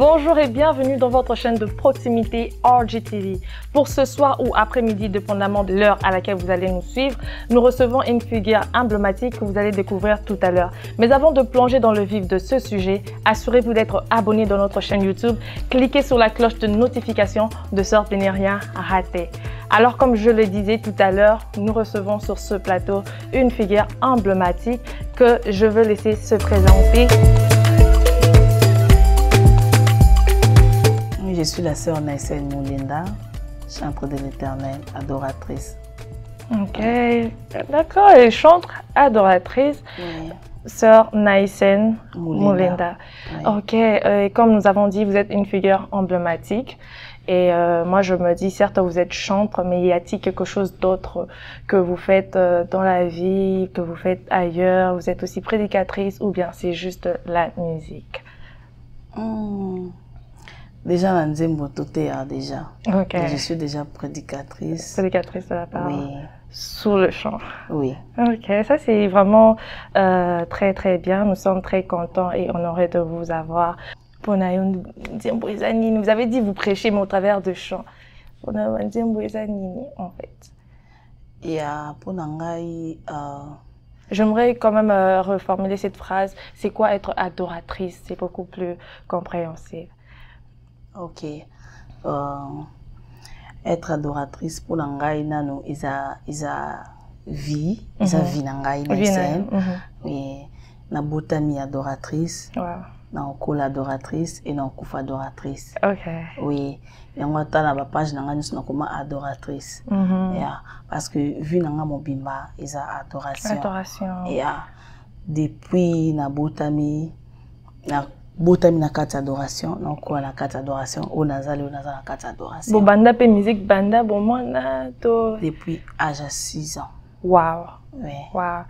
Bonjour et bienvenue dans votre chaîne de proximité RGTV. Pour ce soir ou après-midi, dépendamment de l'heure à laquelle vous allez nous suivre, nous recevons une figure emblématique que vous allez découvrir tout à l'heure. Mais avant de plonger dans le vif de ce sujet, assurez-vous d'être abonné dans notre chaîne YouTube, cliquez sur la cloche de notification de sorte de ne rien rater. Alors comme je le disais tout à l'heure, nous recevons sur ce plateau une figure emblématique que je veux laisser se présenter. Je suis la sœur Naïsen Moulinda, chantre de l'Éternel, adoratrice. Ok, d'accord, et chantre, adoratrice, oui. Sœur Naïsen Moulinda. Oui. Ok, et comme nous avons dit, vous êtes une figure emblématique. Et moi, je me dis, certes, vous êtes chantre, mais y a-t-il quelque chose d'autre que vous faites dans la vie, que vous faites ailleurs? Vous êtes aussi prédicatrice ou bien c'est juste la musique? Déjà, la Nzembo Totea, déjà. Okay. Je suis déjà prédicatrice. Prédicatrice de la parole. Oui. Sous le chant. Oui. Ok, ça c'est vraiment très très bien. Nous sommes très contents et honorés de vous avoir. Vous avez dit vous prêchez, mais au travers de chants. En fait. Et pour Nangai. J'aimerais quand même reformuler cette phrase. C'est quoi être adoratrice? C'est beaucoup plus compréhensible. Ok. Être adoratrice pour l'angai nano isa vie nangai na scène. Oui. Na botami adoratrice. Wow. Na okola adoratrice et na okufa adoratrice. Ok. Oui. Et on va na ba page nanga nous na koma adoratrice. Yeah. Parce que vie nanga mobimba isa adoration. Adoration. Yeah. Depuis na botami na botami na carte adoration, donc quoi la carte adoration, on a la carte adoration. Bon banda pe musique banda bon moi na to depuis âge à 6 ans. Wow. Oui. Wow.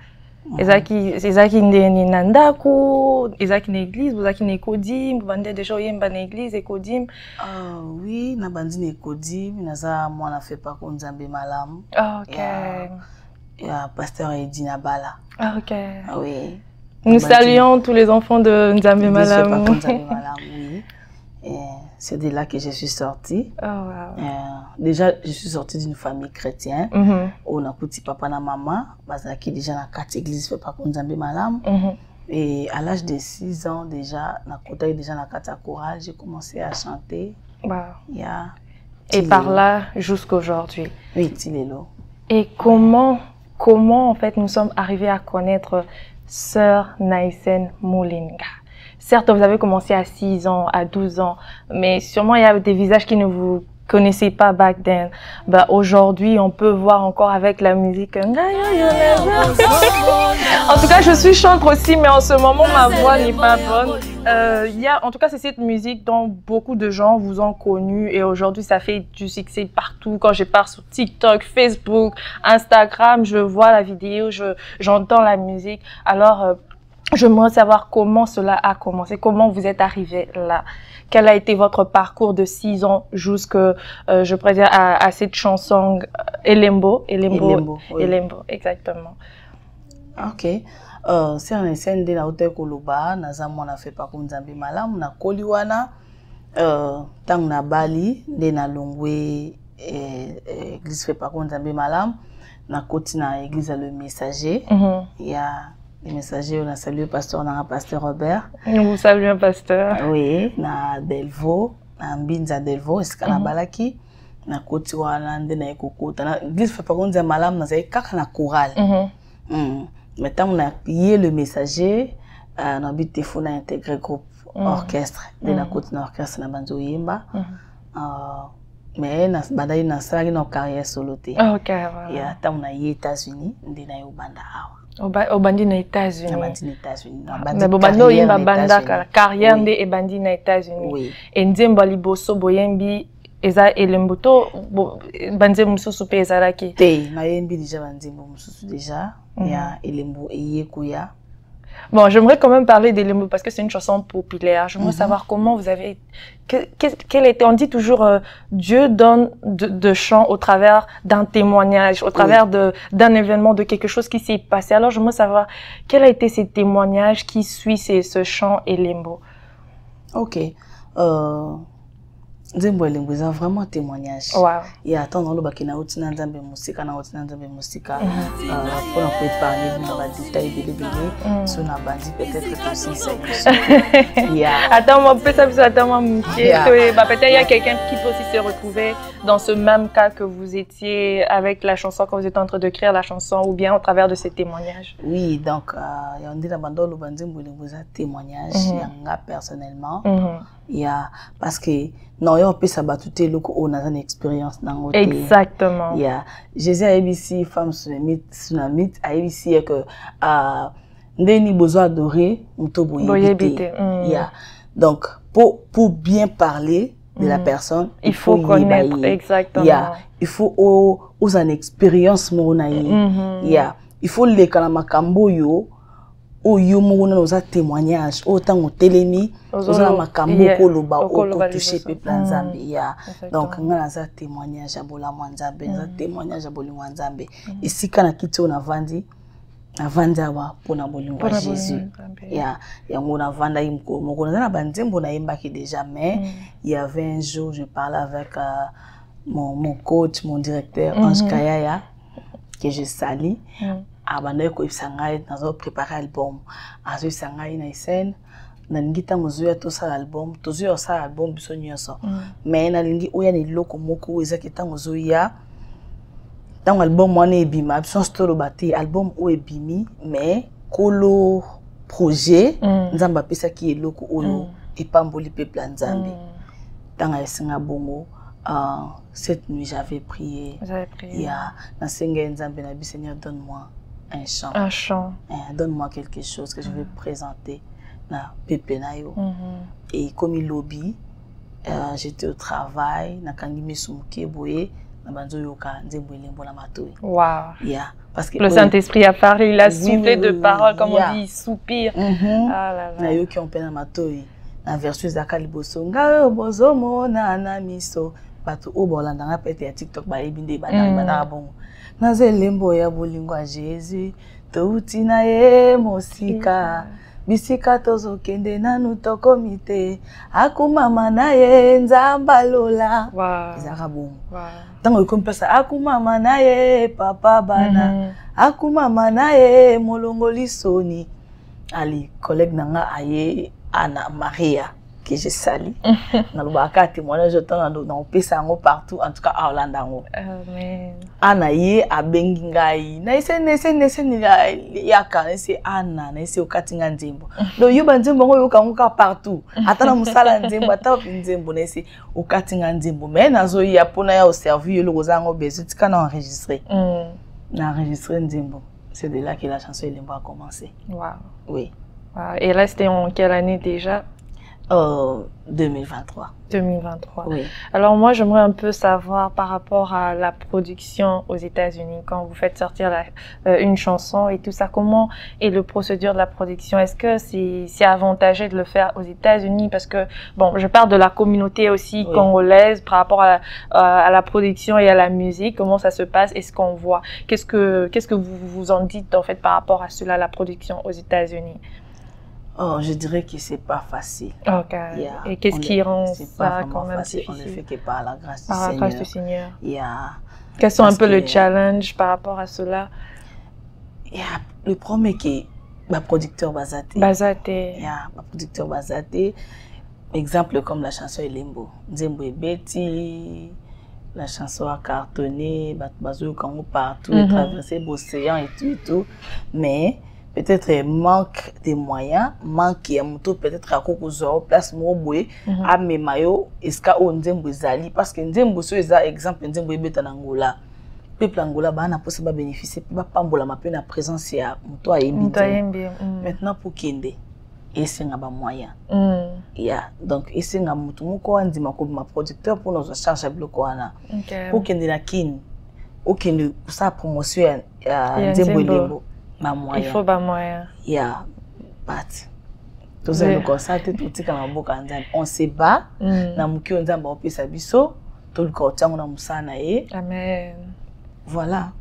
Ezaki ni nandaku, ezaki l'église, vous aki nekodim, vous bandez déjà yemba l'église ekodim. Oui, na bandi nekodim, naza moi na fait pas comme Nzambe malam. OK. Il y a pasteur Edina Bala. OK. Oui. Nous saluons tous les enfants de Nzambe Malam. Oui. C'est de là que je suis sortie. Oh, wow. Déjà, je suis sortie d'une famille chrétienne. On a petit papa et maman. Qui déjà dans 4 églises fait pas comme Nzambe Malam. Et à l'âge de 6 ans déjà, déjà dans 4 chorales, j'ai commencé à chanter. Wow. Et par là jusqu'à aujourd'hui. Oui, Tilelo. Et comment en fait nous sommes arrivés à connaître Sœur Naïsen Moulinda? Certes, vous avez commencé à 6 ans, à 12 ans, mais sûrement il y a des visages qui ne vous connaissaient pas back then. Bah, aujourd'hui, on peut voir encore avec la musique. En tout cas, je suis chantre aussi, mais en ce moment, ma voix n'est pas bonne. En tout cas, c'est cette musique dont beaucoup de gens vous ont connu et aujourd'hui, ça fait du succès partout. Quand je pars sur TikTok, Facebook, Instagram, je vois la vidéo, j'entends la musique. Alors, j'aimerais savoir comment cela a commencé, comment vous êtes arrivé là. Quel a été votre parcours de 6 ans jusqu'à, je pourrais dire, à cette chanson Elembo, oui. Elembo, exactement. Ok. C'est un scène de la hauteur Koloba, Nazamo na fait pas comme Nzambe Malam, na Koliwana, tang na Bali, de na Longwe, église fait pas comme Nzambe Malam, na côté na église le messager, il y a les messagers, on a salué pasteur, on a pasteur Robert. Nous vous saluons pasteur. Oui, na Delvaux, na Mbinza Delvaux, est-ce qu'on a balaki, na côté wana ndena ekoko, na église fait pas comme Nzambe Malam, na zay kaka na chorale. Maintenant, on a payé le messager, on a téléphone à intégrer groupe orchestre. De la côte orchestre, na banjo yemba. Mais na badayi na sari na carrière solo te. OK, voilà. Et attends, on a les États-Unis, on a eu banda awa. Au bandi na États-Unis. Mais bobando yemba banda carrière nde e bandi na États-Unis. Oui. Et nzembo liboso boyembi eza elembuto banzembo mususu pe ezalaki. Te, na yembi déjà banzembo mususu déjà. Ya elembo eyekoya. Bon, j'aimerais quand même parler d'Elembo parce que c'est une chanson populaire. J'aimerais savoir comment vous avez... Quel était... On dit toujours Dieu donne de chants au travers d'un témoignage, au travers d'un événement, de quelque chose qui s'est passé. Alors, j'aimerais savoir quel a été ce témoignage qui suit ce chant Elembo. Ok. nzembo elengo eza vraiment témoignage. Wow. Et attends dans le bakina utina nzambe musika na utina nzambe musika pour on peut épargner dans la détail de sur la base peut-être aussi ça. Attends moi peut-être peut-être il y a quelqu'un qui peut aussi se retrouver dans ce même cas que vous étiez avec la chanson quand vous étiez en train de créer la chanson ou bien au travers de ces témoignages. Oui, donc il y a on dit la bande le banzembo elengo eza témoignage yanga personnellement. Il y a parce que non on peut s'abattre loko on a une expérience dans l'autre. Exactement. Il y a Jésus a ABC femme tsunami a ABC que ndeni besoin adorer muto boyebite. Il y a donc pour bien parler de la personne il faut connaître exactement. Il faut aux une expérience monaï. Il faut les kalamakambo yo oyo mona oza témoignage autant au télémi oza makambo koloba o toucher peuple nzambe ya donc ngana za témoignage ya bola nzambe za témoignage ya bolingo nzambe isika na kiti na vandi awa pona bolingo ya Jésus ya yango na vanda imko moko na banzembo na yembaki déjà mais il y avait un jour je parlais avec mon coach mon directeur Ange Kayaya que je salue. Abandonné ko isangai nazo préparer album azo isangai na scène na ngita mozuya to sa album tozuya sa album biso nyonso mais na lingi oya ni loko moko ezaki tango zoya tango album wana ebima biso stolo bati album o ebimi mais kolo projet nzamba pesa ki eloko oyo epamboli peuple nzambe tanga esinga bongo cette nuit j'avais prié. Ya na senga nzambe na bi Seigneur donne-moi un chant. Un chant. Donne-moi quelque chose que je vais présenter na peuple na yo. Et comme il lobby j'étais au travail na kangi misumuke boye na banzo yoka nzembo elembo na matoi. Wow. Ya parce que le Saint-Esprit a parlé, il a soufflé de paroles comme on dit, il soupire. Ah là là. Na yoki on pe na matoi. Na version zakali boso nga bozo mona na miso bato o bolanda nga pete ya TikTok ba ebinde bana bongo na zelembo ya bolingo ya Jésus touti na ye mosika bisika tozo kende nanu tokomite akumama na ye nzamba lola ezaka bongo tango ikompesa akumama na ye papa bana akumama na ye molongoli soni ali collègue nanga aye Anna Maria que je salue. Na lubaka témoignage dans pesa ngo partout en tout cas à Hollanda ngo. Amen. Anna ye abengi ngai. Na ise yaka ese Anna na ise okatinga nzembo. Do yoba nzembo ngo yoka ngo partout. Ata na musala nzembo ata nzembo na ese okatinga nzembo. Mais nazo ya pona ya au servir le rozango bezu tika na enregistrer. Na enregistrer nzembo. C'est de là que la chanson Elembo a commencé. Wow. Oui. Et là, c'était en quelle année déjà? 2023. 2023. Oui. Alors moi, j'aimerais un peu savoir par rapport à la production aux États-Unis, quand vous faites sortir une chanson et tout ça, comment est le procédure de la production? Est-ce que c'est avantageux de le faire aux États-Unis? Parce que, bon, je parle de la communauté aussi congolaise par rapport à la production et à la musique. Comment ça se passe et ce qu'on voit? Qu'est-ce que vous en dites en fait par rapport à cela, la production aux États-Unis? Oh, je dirais que c'est pas facile. Ok. Et qu'est-ce qui rend ça quand même facile. difficile? On le fait que par la grâce du Seigneur. Par la grâce du Seigneur. Quels sont un peu le challenge par rapport à cela? Le premier qui est ma producteur Bazaté. Ma producteur Bazaté. Exemple comme la chanson Elembo. Nzembo et Betty. La chanson a cartonné. Bazou Kango partout. Traverser l'océan et tout. Mais peut-être manque de moyens, manque ya moto peut-être à kokozwa place mobwe a memayo eska o nzembo zali parce que nzembo so eza exemple nzembo ebeta na Angola peuple Angola ba na possible bénéficier ba pambola ma pe na présence ya moto ayembi maintenant pour kende esenga ba moyens donc esenga moto moko andima ko ma producteur pour nos charge bloco wana pour kende na kin o kende sa promotion ya nzembo Elembo. Il faut pas moyen. But tout ça nous constate tout tika na boka nzambe. On se bat na muki nzambe opesa biso tout le côté on a musana e. Amen. Voilà.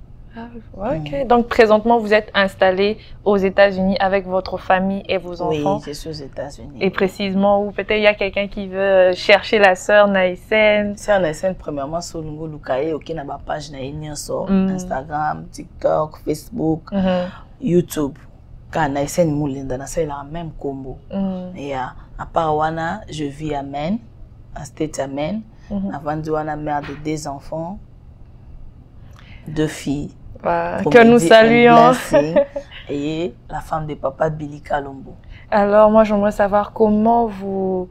Ok. Donc, présentement, vous êtes installé aux États-Unis avec votre famille et vos enfants. Oui, je suis aux États-Unis. Et précisément où? Peut-être il y a quelqu'un qui veut chercher la sœur Naïsen. Sœur Naïsen, premièrement, sur Lungo Lukaye, ok, na ba page na sur Instagram, TikTok, Facebook, YouTube. Quand Naïsen Moulinda, c'est la même combo. Et à part Wana, je vis à Maine, à State à Maine. Avant de Wana, mère de 2 enfants, 2 filles. Que nous saluons. Et la femme de papa Billy Kalombo. Alors, moi, j'aimerais savoir comment vous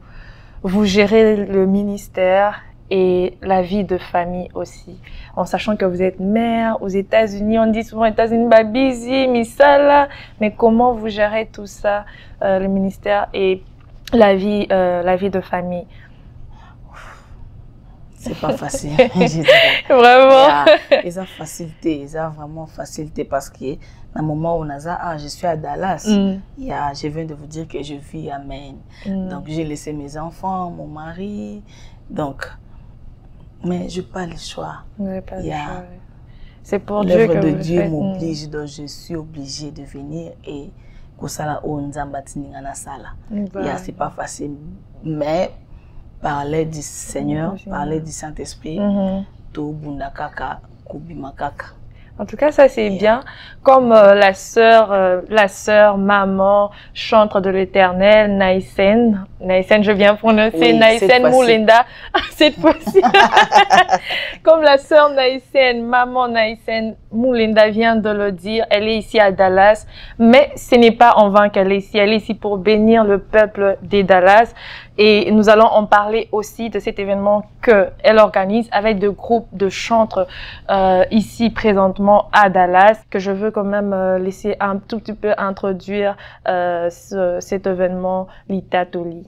gérez le ministère et la vie de famille aussi. En sachant que vous êtes mère aux États-Unis, on dit souvent États-Unis, bah, busy, misala. Mais comment vous gérez tout ça, le ministère et la vie de famille? C'est pas facile, je dirais. Vraiment. Ils ont facilité, ils ont vraiment facilité parce que dans le moment où on a je suis à Dallas, je viens de vous dire que je vis à Maine. Donc j'ai laissé mes enfants, mon mari, donc, mais je n'ai pas le choix. C'est pour Dieu que l'œuvre de Dieu m'oblige, donc je suis obligée de venir et que ça là on na sala. C'est pas facile, mais par l'aide du Seigneur, par l'aide du Saint-Esprit, tout bundakaka, kubimakaka. En tout cas, ça c'est bien. Comme la sœur, maman, chantre de l'Éternel, Naïsen. Naïsen, je viens prononcer Naïsen Moulinda cette fois-ci. Comme la sœur Naïsen, maman Naïsen Moulinda vient de le dire, elle est ici à Dallas. Mais ce n'est pas en vain qu'elle est ici. Elle est ici pour bénir le peuple des Dallas. Et nous allons en parler aussi de cet événement qu'elle organise avec deux groupes de chantres ici présentement à Dallas, que je veux quand même laisser un tout petit peu introduire cet événement Litatoli.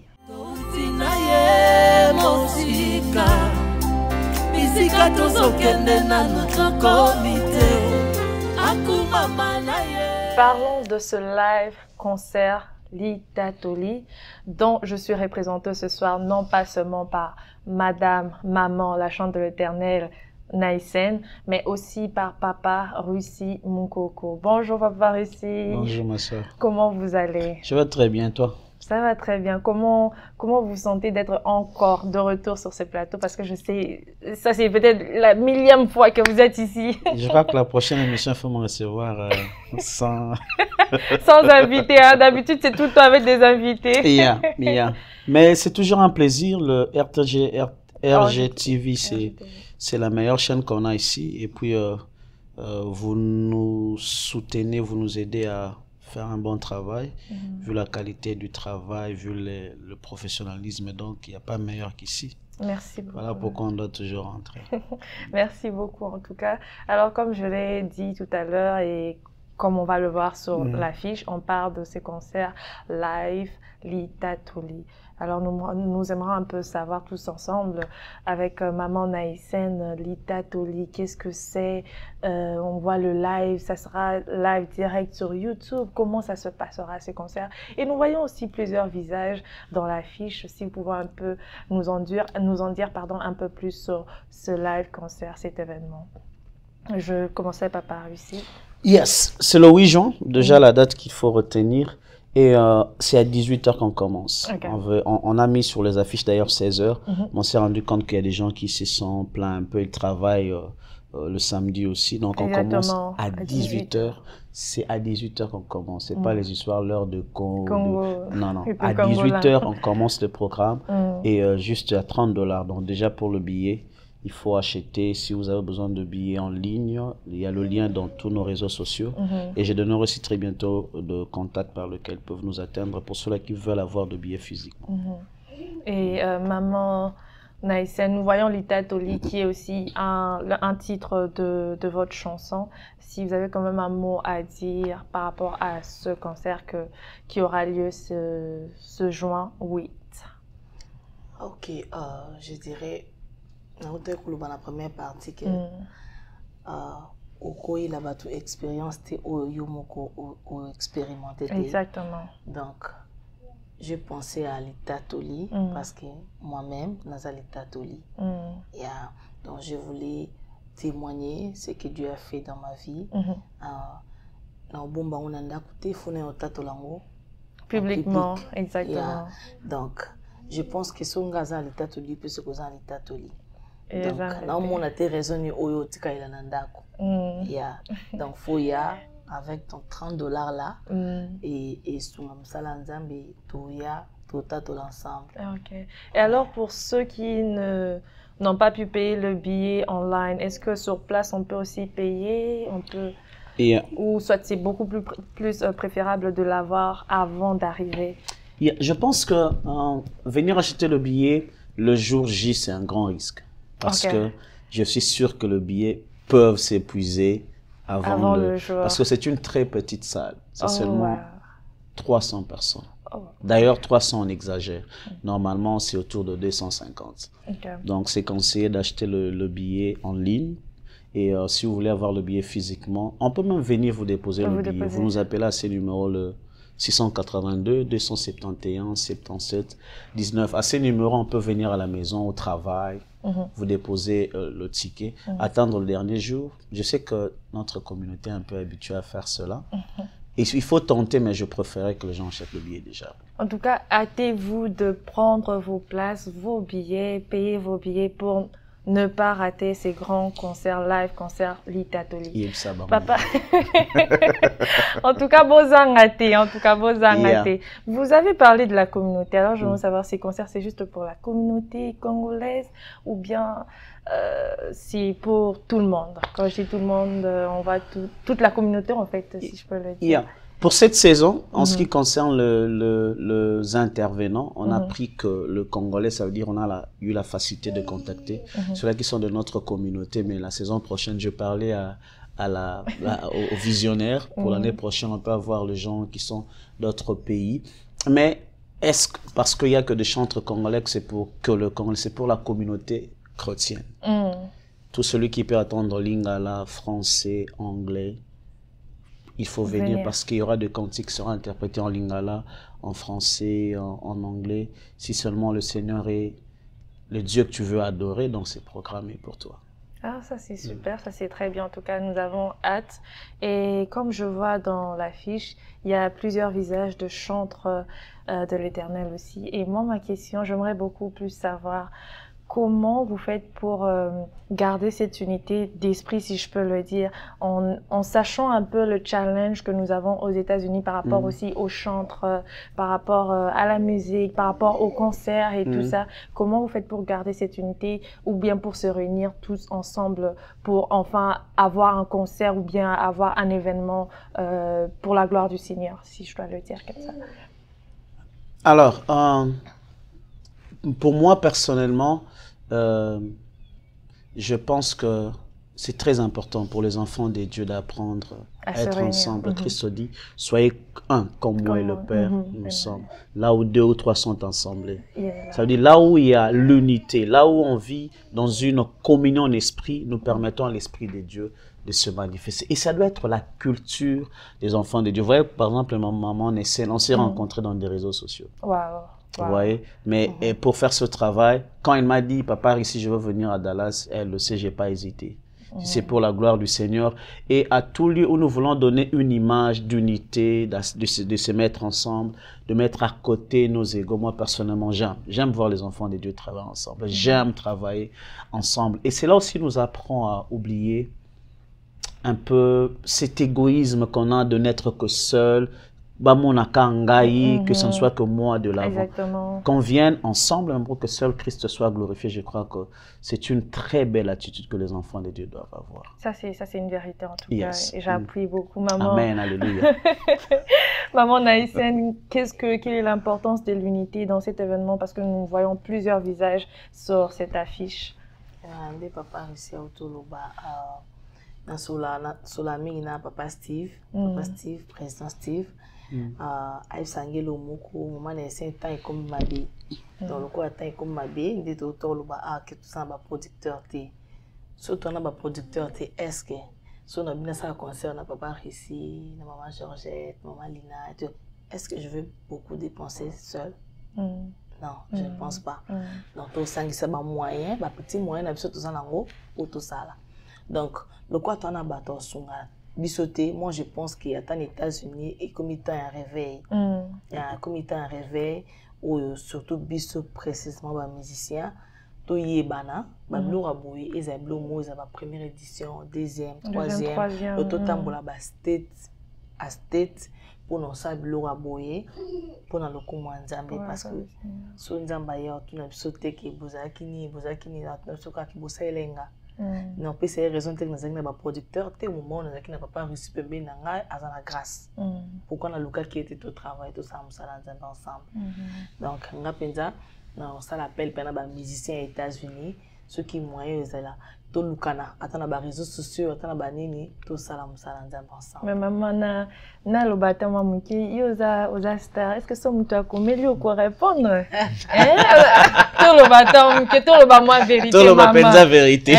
Parlons de ce live concert Litatoli, dont je suis représentée ce soir non pas seulement par Madame, Maman, la chante de l'Éternel, Naïsen, mais aussi par Papa Russi Mukoko. Bonjour Papa Russi. Bonjour ma soeur. Comment vous allez? Je vais très bien, toi? Ça va très bien. Comment vous sentez d'être encore de retour sur ce plateau? Parce que je sais, ça c'est peut-être la 1000e fois que vous êtes ici. Je crois que la prochaine émission, il faut me recevoir sans... sans invité. Hein. D'habitude, c'est tout le temps avec des invités. Mais c'est toujours un plaisir. Le RGTV, c'est la meilleure chaîne qu'on a ici. Et puis, vous nous soutenez, vous nous aidez à faire un bon travail, vu la qualité du travail, vu le professionnalisme. Donc, il n'y a pas meilleur qu'ici. Merci beaucoup. Voilà pourquoi on doit toujours rentrer. Merci beaucoup en tout cas. Alors, comme je l'ai dit tout à l'heure et comme on va le voir sur l'affiche, on parle de ces concerts live Litatoli. Alors, nous aimerions un peu savoir tous ensemble avec Maman Naïsen, Litatoli, qu'est-ce que c'est? On voit le live, ça sera live direct sur YouTube. Comment ça se passera ces concerts? Et nous voyons aussi plusieurs visages dans l'affiche. Si vous pouvez un peu nous en dire un peu plus sur ce live concert, cet événement. Je commençais par Russi. Yes, c'est le 8 juin, déjà la date qu'il faut retenir. Et c'est à 18h qu'on commence. Okay. On a mis sur les affiches d'ailleurs 16h. On s'est rendu compte qu'il y a des gens qui se sont plaints un peu. Ils travaillent le samedi aussi. Donc on commence à 18h. C'est à 18h qu'on commence. C'est pas les histoires, l'heure de Congo. Non, non. À 18h, on commence le programme. Et juste à $30. Donc déjà pour le billet, il faut acheter. Si vous avez besoin de billets en ligne, il y a le lien dans tous nos réseaux sociaux. Et je donnerai aussi très bientôt de contacts par lesquels ils peuvent nous atteindre pour ceux-là qui veulent avoir de billets physiques. Et Maman Naïsen, nous voyons Litatoli qui est aussi un titre de votre chanson. Si vous avez quand même un mot à dire par rapport à ce concert qui aura lieu ce juin 8. Ok, je dirais... dans la première partie que il a battu expérience au expérimenté. Exactement. Donc je pensais à Litatoli parce que moi-même dans Litatoli. Donc je voulais témoigner ce que Dieu a fait dans ma vie. Publiquement, exactement. Yeah. Donc, je pense que si on a un état toli, puis ce qu'on a un état toli. Donc, on a été raisonné au tika il nandako. Yeah. Donc, faut y a avec ton $30 là et son amsalanzambe tout ya tout l'ensemble. Ok. Et alors pour ceux qui n'ont pas pu payer le billet online, est-ce que sur place on peut aussi payer, ou soit c'est beaucoup plus préférable de l'avoir avant d'arriver? Je pense que venir acheter le billet le jour J, c'est un grand risque. Parce que je suis sûr que le billet peut s'épuiser avant le jour. Parce que c'est une très petite salle. C'est seulement 300 personnes. D'ailleurs, 300, on exagère. Normalement, c'est autour de 250. Donc, c'est conseillé d'acheter le billet en ligne. Et si vous voulez avoir le billet physiquement, on peut même venir vous déposer le billet. Vous nous appelez à ces numéros, le 682 271 77 19. À ces numéros, on peut venir à la maison, au travail, vous déposer le ticket, attendre le dernier jour. Je sais que notre communauté est un peu habituée à faire cela. Et il faut tenter, mais je préférais que les gens achètent le billet déjà. En tout cas, hâtez-vous de prendre vos places, vos billets, payez vos billets pour ne pas rater ces grands concerts live, concerts Litatoli. Papa. En tout cas, Vous avez parlé de la communauté. Alors, je veux savoir, ces concerts, c'est juste pour la communauté congolaise ou bien c'est pour tout le monde? Quand je dis tout le monde, on va toute la communauté, en fait, si je peux le dire. Pour cette saison, en ce qui concerne les intervenants, on a pris que le Congolais, ça veut dire on a eu la facilité de contacter ceux-là qui sont de notre communauté. Mais la saison prochaine, je parlais aux visionnaires. Pour l'année prochaine, on peut avoir les gens qui sont d'autres pays. Mais est-ce que, parce qu'il n'y a que des chantres congolais, c'est pour la communauté chrétienne. Tout celui qui peut attendre lingala, français, anglais, il faut venir parce qu'il y aura des cantiques qui seront interprétés en lingala, en français, en anglais. Si seulement le Seigneur est le Dieu que tu veux adorer, donc c'est programmé pour toi. Ah, ça c'est super, ça c'est très bien. En tout cas, nous avons hâte. Et comme je vois dans l'affiche, il y a plusieurs visages de chantres de l'Éternel aussi. Et moi, ma question, j'aimerais beaucoup plus savoir comment vous faites pour garder cette unité d'esprit, si je peux le dire, en sachant un peu le challenge que nous avons aux États-Unis par rapport aussi aux chantres, par rapport à la musique, par rapport aux concerts et tout ça. Comment vous faites pour garder cette unité ou bien pour se réunir tous ensemble pour enfin avoir un concert ou bien avoir un événement pour la gloire du Seigneur, si je dois le dire comme ça? Alors, pour moi personnellement, je pense que c'est très important pour les enfants des dieux d'apprendre à être ensemble. Christ dit, soyez un comme moi et le Père, nous sommes. Là où 2 ou 3 sont ensemble. Ça veut dire là où il y a l'unité, là où on vit dans une communion d'esprit, nous permettons à l'esprit des dieux de se manifester. Et ça doit être la culture des enfants de Dieu. Vous voyez, par exemple, ma maman, on s'est rencontrés dans des réseaux sociaux. Vous voyez, mais et pour faire ce travail, quand elle m'a dit, papa, ici, je veux venir à Dallas, elle le sait, j'ai pas hésité. C'est pour la gloire du Seigneur. Et à tout lieu où nous voulons donner une image d'unité, de se mettre ensemble, de mettre à côté nos égos. Moi, personnellement, j'aime voir les enfants de Dieu travailler ensemble. J'aime travailler ensemble. Et c'est là aussi nous apprend à oublier un peu cet égoïsme qu'on a de n'être que seul, que ce ne soit que moi de l'avant. Qu'on vienne ensemble pour que seul Christ soit glorifié. Je crois que c'est une très belle attitude que les enfants de Dieu doivent avoir. Ça, c'est une vérité en tout cas. Et j'appuie beaucoup. Maman. Amen, alléluia. Maman Naïsène, quelle est l'importance de l'unité dans cet événement? Parce que nous voyons plusieurs visages sur cette affiche. Papa ici autour na papa Steve, président Steve. Aïsangelo Moko, moment c'est temps comme Mabé. Dans le coup, temps comme Mabé, il dit autour le bas que tout ça va producteur té. Surtout on a un producteur té. Est-ce que si on a bien ça concerne papa ici, maman Georgette, maman Lina, est-ce que je veux beaucoup dépenser seul? Non, je ne pense pas. Donc tout ça, c'est un moyen, petit moyen, surtout ça en haut, pour tout ça là. Donc, le quoi tu en as battu sunga bisoté, moi je pense qu'il y a tant aux États-Unis et comme il y a un réveil. Il y a comme il y a un réveil ou surtout biso précisément les musiciens. To yebana, bablo raboui, ils ont mo ils ont première édition, deuxième, troisième, le total pour la state à state pour nous ça bablo raboui pour nous le comment nzambe parce que so nzamba ya tu na bisote ki bozaki ni na soka ki boselenga. Non puis c'est raison que nous avons des producteurs té au moment où nous avons pas réussi pembe na ngai azana grâce. Pourquoi na luka qui était au travail tout ça musala nzambe ensemble. Donc ngapenza non, ça l'appelle pendant les musiciens aux États-Unis, ceux qui moyens là, tout le Canada, attends les réseaux sociaux, attends les nini, tout ça là, ensemble. Mais maman na le bâtiment maman qui yoza star, est-ce que ça me doit comme lui quoi répondre? Hein? Tout le bâtiment que tout le bâtiment vérité. Tout le bâtiment la vérité.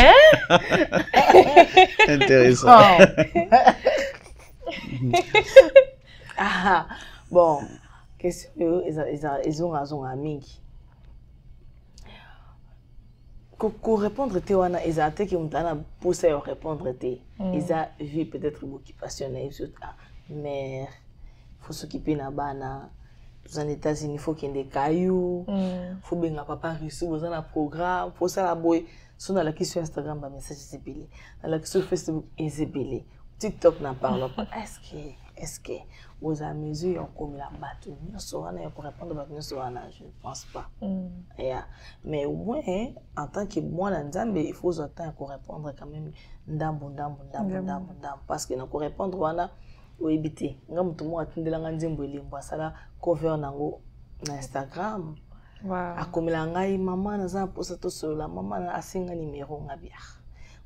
Intéressant. Ah bon, qu'est-ce que ils ont raison à mingi. Pour répondre te wana ezate ki mutana poussé à répondre te ils vu peut-être occupationnel mais faut s'occuper na bana aux États-Unis faut qu'il y ait des cailloux faut benga papa reçu besoin d'un programme faut ça la boy sur la question Instagram ba message zébélé dans la question Facebook zébélé TikTok n'en parle pas est-ce que aux amis ont comme la bateau pour répondre à je ne pense pas. Mais au moins en tant que moi dans il faut attendre pour répondre quand même ndambo parce que pour répondre wana ou éviter ngam tout moi atindela nganzembo elimbo sala cover nango na Instagram akomela ngai maman naza posa to solo maman na asinga numéro ngabia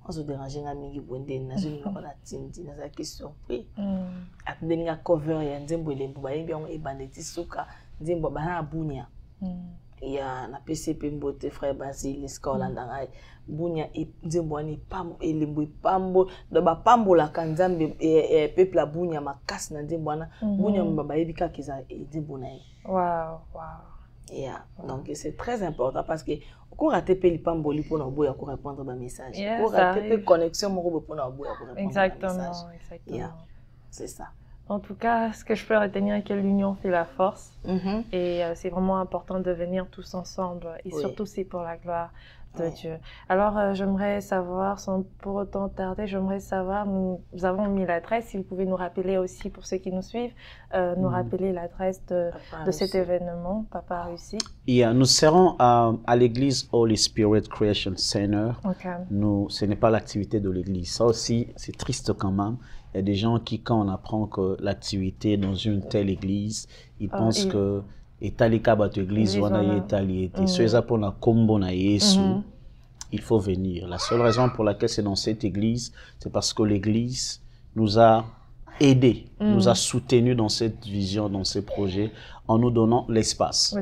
on se dérange nga mingi bonde na zone na la tindi na za question surpris atindeli nga cover ya nzembo elimbo ba yembi on ebandeti suka nzembo bana bunya ya na PCP mbote frère Basile Skolanda ngai bunya nzembo ani pam elimbo pambo do ba pambola kanzambe peuple la bunya makasi na nzembo ana bunya mbaba yebika kiza nzembo na ye. Wow. Donc c'est très important parce que quand raté peli pamboli pour nous boire pour répondre à message pour rater connexion moko pour nous boire pour répondre exactement. C'est ça. En tout cas, ce que je peux retenir, c'est que l'union fait la force. Et c'est vraiment important de venir tous ensemble. Et surtout, c'est pour la gloire de Dieu. Alors, j'aimerais savoir, sans pour autant tarder, j'aimerais savoir, nous avons mis l'adresse, si vous pouvez nous rappeler aussi, pour ceux qui nous suivent, nous rappeler l'adresse de cet événement, Papa Russie. Nous serons à l'église Holy Spirit Creation Center. Ce n'est pas l'activité de l'église. Ça aussi, c'est triste quand même. Il y a des gens qui, quand on apprend que l'activité est dans une telle église, ils pensent que Italika bat église wana Italie et ceux pour la combo na Yesu, il faut venir. La seule raison pour laquelle c'est dans cette église, c'est parce que l'église nous a aidés, nous a soutenus dans cette vision, dans ces projets, en nous donnant l'espace.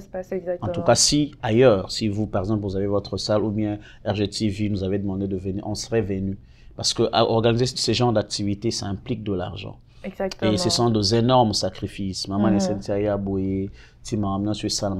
En tout cas, si ailleurs, si vous, par exemple, vous avez votre salle ou bien RGTV nous avait demandé de venir, on serait venu. Parce que organiser ce genre d'activité, ça implique de l'argent. Exactement. Et ce sont des énormes sacrifices. Maman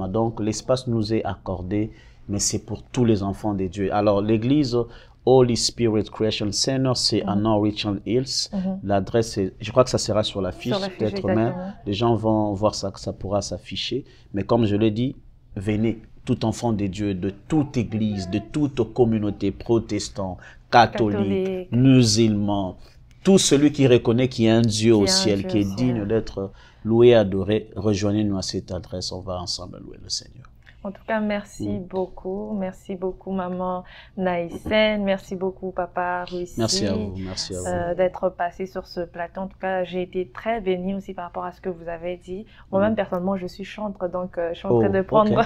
donc l'espace nous est accordé, mais c'est pour tous les enfants de Dieu. Alors l'église Holy Spirit Creation Center, c'est à Norwegian Hills. L'adresse, je crois que ça sera sur la fiche, peut-être même. Les gens vont voir ça, que ça pourra s'afficher. Mais comme je l'ai dit, venez, tout enfant de Dieu, de toute église, de toute communauté, protestants, catholiques, musulmans, tout celui qui reconnaît qu'il y a un Dieu au ciel, qui est digne d'être loué et adoré, rejoignez-nous à cette adresse, on va ensemble louer le Seigneur. En tout cas, merci beaucoup. Merci beaucoup, maman Naïsen. Merci beaucoup, papa Russie. Merci à vous. Merci à vous. D'être passé sur ce plateau. En tout cas, j'ai été très bénie aussi par rapport à ce que vous avez dit. Moi-même, personnellement, je suis chantre, donc je suis en train de prendre...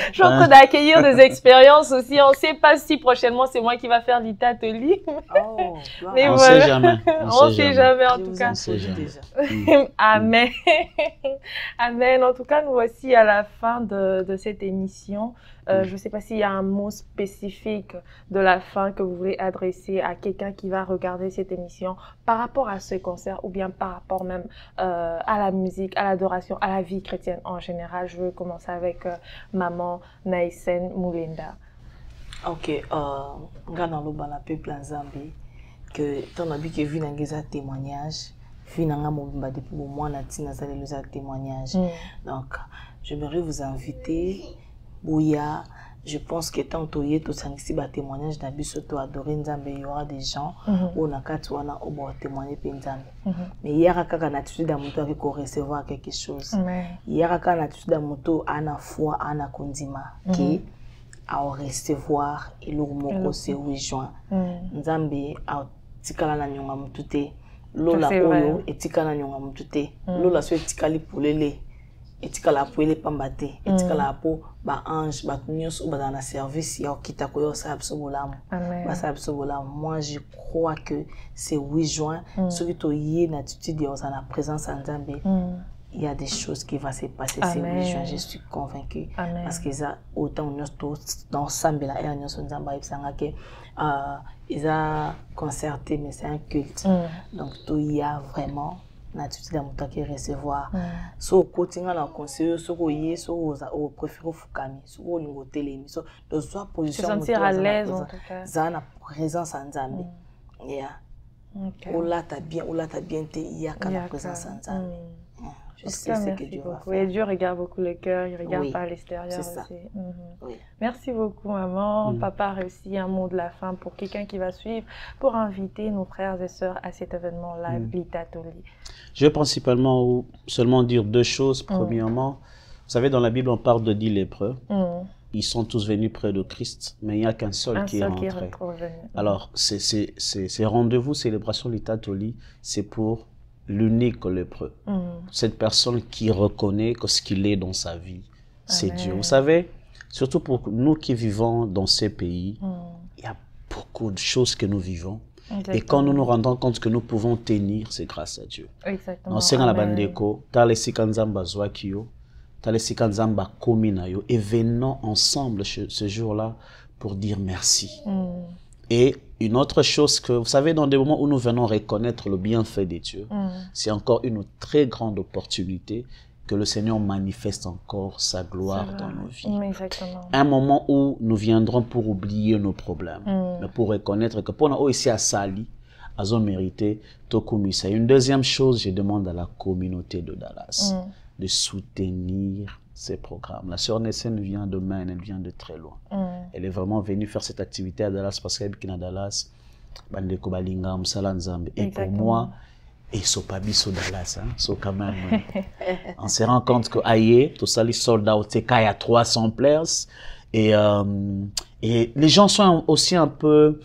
je suis en train d'accueillir des expériences aussi. On ne sait pas si prochainement, c'est moi qui va faire l'ITA atelier. Mais on ne sait jamais. On ne sait jamais, en tout cas. Amen. Amen. En tout cas, nous voici à la fin de cette émission. Je ne sais pas s'il y a un mot spécifique de la fin que vous voulez adresser à quelqu'un qui va regarder cette émission par rapport à ce concert ou bien par rapport même à la musique, à l'adoration, à la vie chrétienne en général. Je veux commencer avec maman Naïsen Moulinda. Ok, nga dans le bala peuple en Zambie que ton habit que vu dans témoignage, vu dans mobimba depuis au moins natina ça les témoignage. Donc j'aimerais vous inviter Bouya, je pense que tant que tout ça ici ba témoignage d'abus surtout adorer Nzambe, il y aura des gens où na katwana au bon témoigner pe Nzambe. Mais hier à kaka nature da moto avec recevoir quelque chose. Hier à kaka nature da moto ana foi ana kondima qui à recevoir et l'urmoko se rejoint. Nzambe a tikala na nyonga mutute. Lola oyo etikala nyonga mutute. Lola so etikali polele. Etikala poele pambate. Etikala po ba ange ba nyos ou ba dans la service ya okita ko yo sa absolument. Ba sa absolument. Moi je crois que c'est 8 juin ce qui to yé l'attitude de la présence en Nzambe. Il y a des choses qui vont se passer ces 8 juin, je suis convaincue. Parce que ça, autant dans Sambela et Agnos Nzamba, ils ont concerté, mais c'est un culte. Donc, il y a vraiment l'attitude de qui recevoir. So, continuer à conseiller, so, au préféré Fukami, so, au télé, so, de soit position. Se sentir à l'aise en tout cas. Ça a présence en Nzambe. Yeah. Oula, t'as bien, il y a quand même présence en Nzambe. Je sais ce que Dieu va faire. Et Dieu regarde beaucoup le cœur, il regarde pas l'extérieur aussi. Merci beaucoup, maman. Papa a réussi un mot de la fin pour quelqu'un qui va suivre, pour inviter nos frères et sœurs à cet événement live, Litatoli. Je vais principalement seulement dire 2 choses. Premièrement, vous savez, dans la Bible, on parle de 10 lépreux. Ils sont tous venus près de Christ, mais il n'y a qu'un seul qui est rentré. Alors, ces rendez-vous, célébration Litatoli, c'est pour l'unique lépreux. Cette personne qui reconnaît que ce qu'il est dans sa vie, c'est Dieu. Vous savez, surtout pour nous qui vivons dans ces pays, il y a beaucoup de choses que nous vivons. Et quand nous nous rendons compte que nous pouvons tenir, c'est grâce à Dieu. Exactement. Et venons ensemble ce jour-là pour dire merci. Et une autre chose que, vous savez, dans des moments où nous venons reconnaître le bienfait de Dieu, c'est encore une très grande opportunité que le Seigneur manifeste encore sa gloire dans nos vies. Un moment où nous viendrons pour oublier nos problèmes, mais pour reconnaître que pour nous ici à Sali, à zone mérité, Tokumisa. Une deuxième chose, je demande à la communauté de Dallas de soutenir ces programmes. La sœur Nessen vient de Maine, elle vient de très loin. Elle est vraiment venue faire cette activité à Dallas parce qu'elle est à Dallas. Et pour moi, et Sopabiso Dallas, quand même, on se rend compte que aïe, tout ça, les soldats, il y a 300 places. Et les gens sont aussi un peu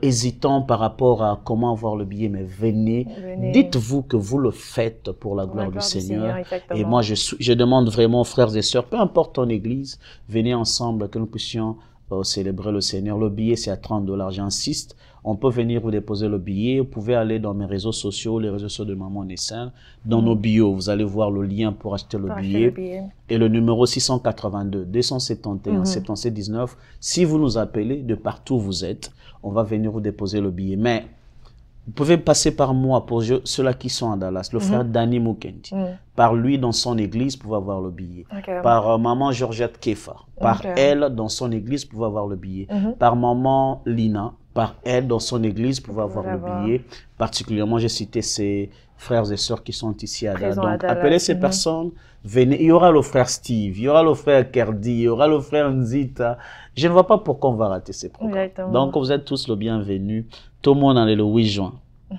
hésitants par rapport à comment avoir le billet, mais venez. Dites-vous que vous le faites pour la gloire du Seigneur. Et moi, je demande vraiment, frères et sœurs, peu importe ton église, venez ensemble, que nous puissions célébrer le Seigneur. Le billet, c'est à 30 $. J'insiste. On peut venir vous déposer le billet. Vous pouvez aller dans mes réseaux sociaux, les réseaux sociaux de Maman Nessin. Dans nos bios, vous allez voir le lien pour acheter le billet. Et le numéro 682 271 77 19. Si vous nous appelez de partout où vous êtes, on va venir vous déposer le billet. Mais vous pouvez passer par moi pour ceux-là qui sont à Dallas. Le frère Danny Mukendi. Par lui, dans son église, vous pouvez avoir le billet. Par maman Georgette Kefa. Par elle, dans son église, vous pouvez avoir le billet. Par maman Lina. Par elle, dans son église, vous pouvez avoir le billet. Particulièrement, j'ai cité ces frères et sœurs qui sont ici à Dallas. Donc, appelez ces personnes. Venez. Il y aura le frère Steve, il y aura le frère Kerdi, il y aura le frère Nzita. Je ne vois pas pourquoi on va rater ces programmes. Donc, vous êtes tous le bienvenu. Tout le monde est le 8 juin. En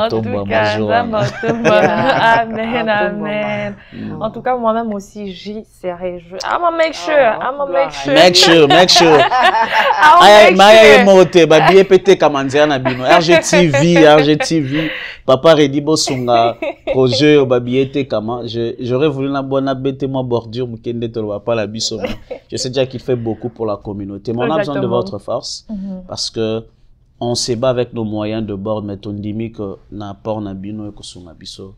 tout cas, amen, amen. En tout cas, moi-même aussi, j'y serai. I'm gonna make sure. I'm gonna make sure. Make sure. Maya mote, babiye pete kamanzia na bino. RGTV. Papa Redibo Sunga, projet babiye te kama. J'aurais voulu na bonne bête moi bordure mukende to pas la biso. Je sais déjà qu'il fait beaucoup pour la communauté. Mais on a besoin de votre force parce que on se bat avec nos moyens de bord, mais on dit que na port na bino et que sunga biso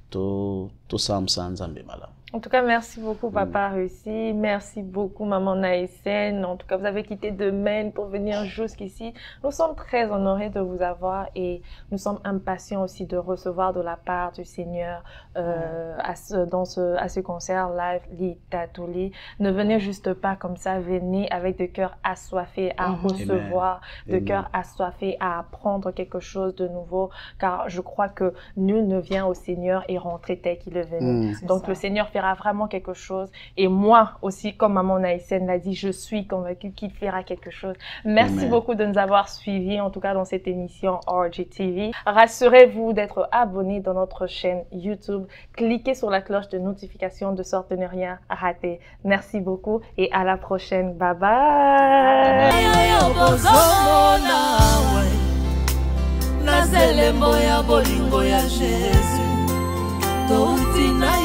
to sam sa nzambe mala. En tout cas, merci beaucoup, Papa Réussi. Merci beaucoup, Maman Naïsen. En tout cas, vous avez quitté de Maine pour venir jusqu'ici. Nous sommes très honorés de vous avoir et nous sommes impatients aussi de recevoir de la part du Seigneur à ce concert live Litatuli. Ne venez juste pas comme ça, venez avec de cœur assoiffé à recevoir, de cœur assoiffé à apprendre quelque chose de nouveau, car je crois que nul ne vient au Seigneur et rentrer tel qu'il est venu. Donc le Seigneur fera vraiment quelque chose. Et moi aussi, comme Maman Naïsen l'a dit, je suis convaincue qu'il fera quelque chose. Merci beaucoup de nous avoir suivis, en tout cas dans cette émission RGTV. Rassurez-vous d'être abonné dans notre chaîne YouTube. Cliquez sur la cloche de notification de sorte à ne rien rater. Merci beaucoup et à la prochaine. Bye bye. Bye.